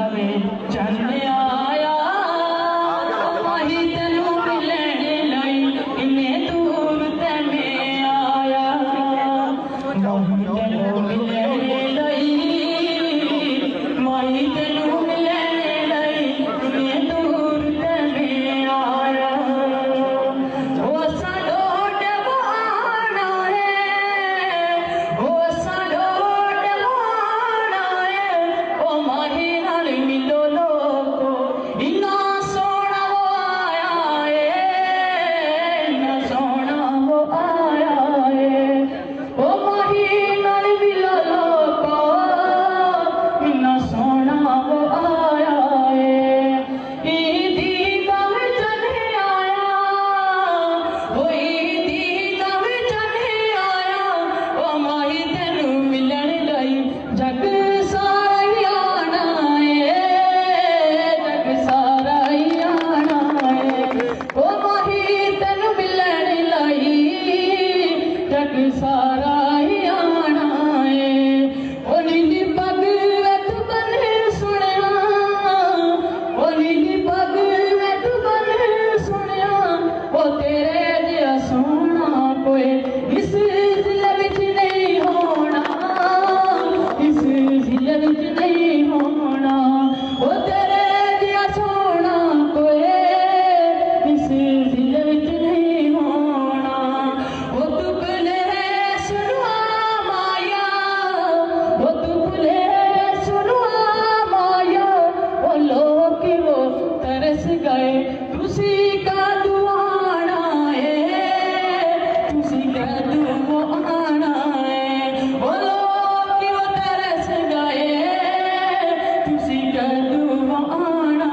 नवे चंद आया माही तेनू मिलने लई इन्ने दूर ते मैं आया माही तेनू मिलने लई माही तेनू मिलने लई इन्ने दूर ते मैं आया ओ साडो डबाना है ओ साडो डबाना है ओ माही नाल मिलो लोको इन्ना सोहना वो आया है इन्ना सोहना वो आया है ओ माही नाल मिलो लोको इन्ना सोहना वो आया है ईदी गम चढ़े आया ओ ईदी गम चढ़े आया ओ माही तेनू मिलण लई जग सारा ही आना है जग सारा ही आना है ओ माही तेनू मिलण लई जग सारा ही आना है ओ नीली पग तू बने सुनिया ओ नीली पग तू बने सुनिया ओ तेरे जिहा सोहना कोई इस जिले विच नहीं होना इस जिले विच नहीं होना ओ तेरे जिहा सोहना कोई इस जिले विच नहीं होना ओ तू भुले सुनवा माया ओ तू भुले सुनवा माया ओ लोग वो तरस गए तुसी का दुआना है तुसी का दुआना है ओ लोग वो तरस गए तुसी का दुआना